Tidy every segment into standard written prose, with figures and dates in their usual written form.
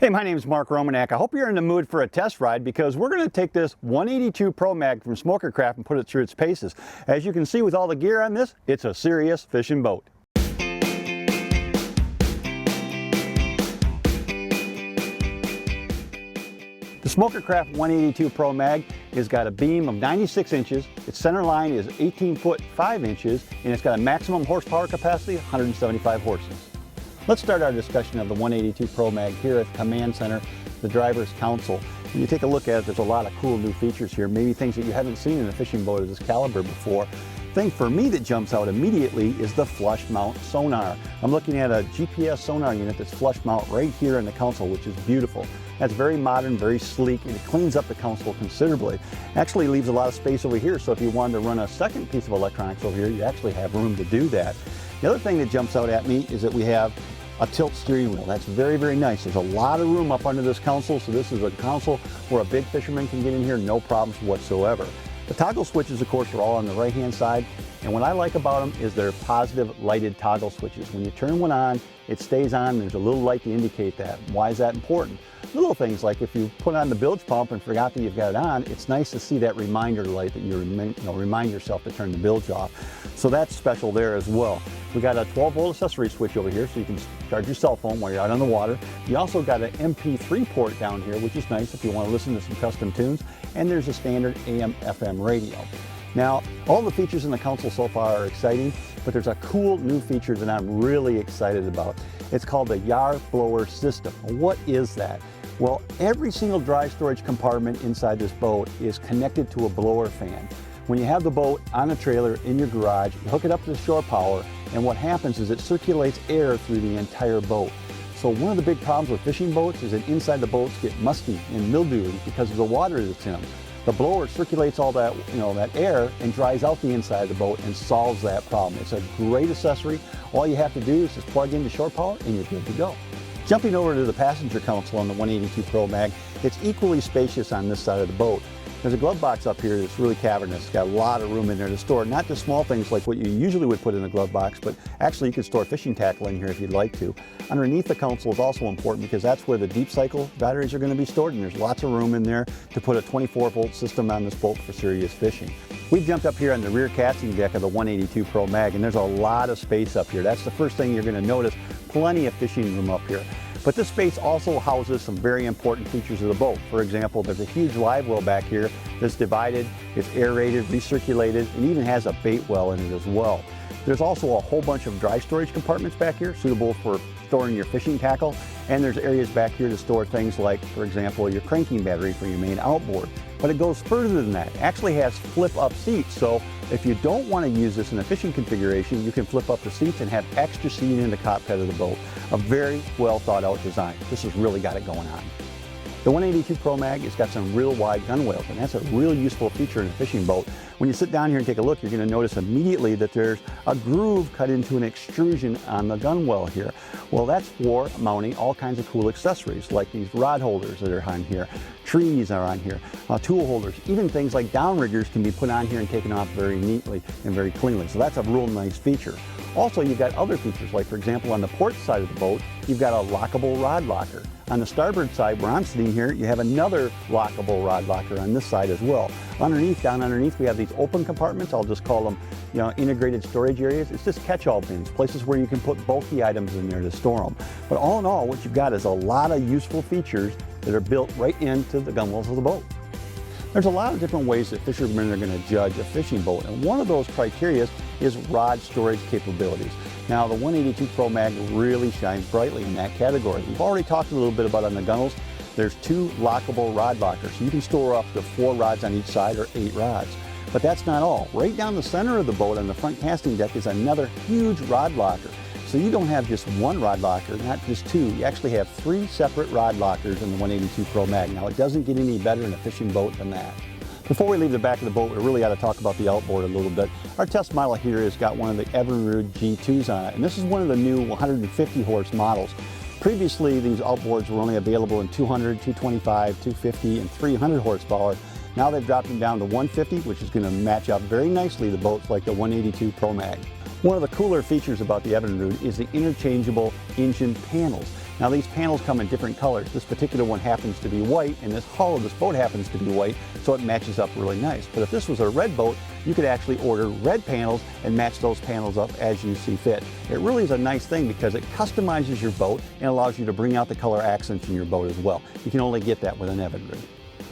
Hey, my name is Mark Romanak. I hope you're in the mood for a test ride because we're going to take this 182 Pro Mag from Smokercraft and put it through its paces. As you can see with all the gear on this, it's a serious fishing boat. The Smokercraft 182 Pro Mag has got a beam of 96 inches, its center line is 18 foot 5 inches, and it's got a maximum horsepower capacity of 175 horses. Let's start our discussion of the 182 Pro Mag here at the Command Center, the Driver's Council. When you take a look at it, there's a lot of cool new features here, maybe things that you haven't seen in a fishing boat of this caliber before. The thing for me that jumps out immediately is the flush mount sonar. I'm looking at a GPS sonar unit that's flush mount right here in the console, which is beautiful. That's very modern, very sleek, and it cleans up the console considerably. Actually leaves a lot of space over here, so if you wanted to run a second piece of electronics over here, you actually have room to do that. The other thing that jumps out at me is that we have a tilt steering wheel. That's very, very nice. There's a lot of room up under this console, so this is a console where a big fisherman can get in here, no problems whatsoever. The toggle switches, of course, are all on the right-hand side, and what I like about them is they're positive lighted toggle switches. When you turn one on, it stays on, there's a little light to indicate that. Why is that important? Little things like if you put on the bilge pump and forgot that you've got it on, it's nice to see that reminder light that you remind yourself to turn the bilge off. So that's special there as well. We got a 12-volt accessory switch over here so you can charge your cell phone while you're out on the water. You also got an MP3 port down here, which is nice if you want to listen to some custom tunes. And there's a standard AM/FM radio. Now, all the features in the console so far are exciting, but there's a cool new feature that I'm really excited about. It's called the Yar Blower System. What is that? Well, every single dry storage compartment inside this boat is connected to a blower fan. When you have the boat on a trailer in your garage, you hook it up to the shore power, and what happens is it circulates air through the entire boat. So one of the big problems with fishing boats is that inside the boats get musty and mildewy because of the water that's in them. The blower circulates all that, that air and dries out the inside of the boat and solves that problem. It's a great accessory. All you have to do is just plug into shore power and you're good to go. Jumping over to the passenger console on the 182 Pro Mag, it's equally spacious on this side of the boat. There's a glove box up here that's really cavernous. It's got a lot of room in there to store, not just small things like what you usually would put in a glove box, but actually you can store fishing tackle in here if you'd like to. Underneath the console is also important because that's where the deep cycle batteries are going to be stored, and there's lots of room in there to put a 24-volt system on this boat for serious fishing. We've jumped up here on the rear casting deck of the 182 Pro Mag, and there's a lot of space up here. That's the first thing you're going to notice. Plenty of fishing room up here. But this space also houses some very important features of the boat. For example, there's a huge live well back here that's divided, it's aerated, recirculated, and even has a bait well in it as well. There's also a whole bunch of dry storage compartments back here, suitable for storing your fishing tackle. And there's areas back here to store things like, for example, your cranking battery for your main outboard. But it goes further than that. It actually has flip-up seats, so if you don't want to use this in a fishing configuration, you can flip up the seats and have extra seating in the cockpit of the boat. A very well thought out design. This has really got it going on. The 182 Pro Mag has got some real wide gunwales, and that's a real useful feature in a fishing boat. When you sit down here and take a look, you're going to notice immediately that there's a groove cut into an extrusion on the gunwale here. Well, that's for mounting all kinds of cool accessories, like these rod holders that are on here, trees are on here, tool holders, even things like downriggers can be put on here and taken off very neatly and very cleanly. So that's a real nice feature. Also, you've got other features, like for example on the port side of the boat, you've got a lockable rod locker. On the starboard side, where I'm sitting here, you have another lockable rod locker on this side as well. Down underneath, we have these open compartments. I'll just call them, integrated storage areas. It's just catch-all bins, places where you can put bulky items in there to store them. But all in all, what you've got is a lot of useful features that are built right into the gunwales of the boat. There's a lot of different ways that fishermen are going to judge a fishing boat, and one of those criteria is rod storage capabilities. Now, the 182 Pro Mag really shines brightly in that category. We've already talked a little bit about on the gunnels. There's 2 lockable rod lockers. So you can store up to 4 rods on each side or 8 rods. But that's not all. Right down the center of the boat on the front casting deck is another huge rod locker. So you don't have just one rod locker, not just 2. You actually have 3 separate rod lockers in the 182 Pro Mag. Now, it doesn't get any better in a fishing boat than that. Before we leave the back of the boat, we really ought to talk about the outboard a little bit. Our test model here has got one of the Evinrude G2s on it, and this is one of the new 150 horse models. Previously, these outboards were only available in 200, 225, 250, and 300 horsepower. Now they've dropped them down to 150, which is going to match up very nicely to boats like the 182 Pro Mag. One of the cooler features about the Evinrude is the interchangeable engine panels. Now these panels come in different colors. This particular one happens to be white, and this hull of this boat happens to be white, so it matches up really nice. But if this was a red boat, you could actually order red panels and match those panels up as you see fit. It really is a nice thing because it customizes your boat and allows you to bring out the color accents in your boat as well. You can only get that with an Evergreen.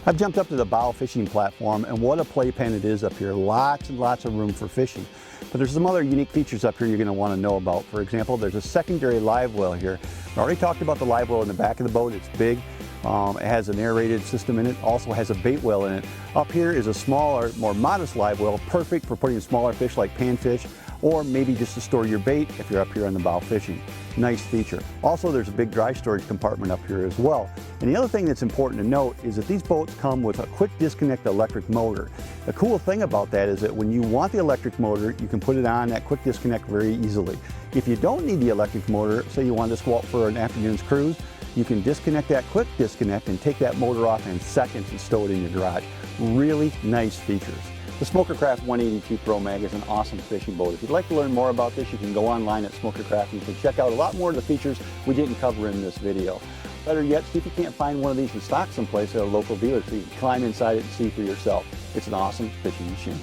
I've jumped up to the bow fishing platform, and what a playpen it is up here. Lots and lots of room for fishing. But there's some other unique features up here you're going to want to know about. For example, there's a secondary live well here. I already talked about the live well in the back of the boat. It's big. It has an aerated system in it. Also has a bait well in it. Up here is a smaller, more modest live well, perfect for putting smaller fish like panfish, or maybe just to store your bait if you're up here on the bow fishing. Nice feature. Also, there's a big dry storage compartment up here as well. And the other thing that's important to note is that these boats come with a quick disconnect electric motor. The cool thing about that is that when you want the electric motor, you can put it on that quick disconnect very easily. If you don't need the electric motor, say you want to just go out for an afternoon's cruise, you can disconnect that quick disconnect and take that motor off in seconds and stow it in your garage. Really nice features. The Smokercraft 182 Pro Mag is an awesome fishing boat. If you'd like to learn more about this, you can go online at Smokercraft and you can check out a lot more of the features we didn't cover in this video. Better yet, see if you can't find one of these in stock someplace at a local dealer so you can climb inside it and see for yourself. It's an awesome fishing machine.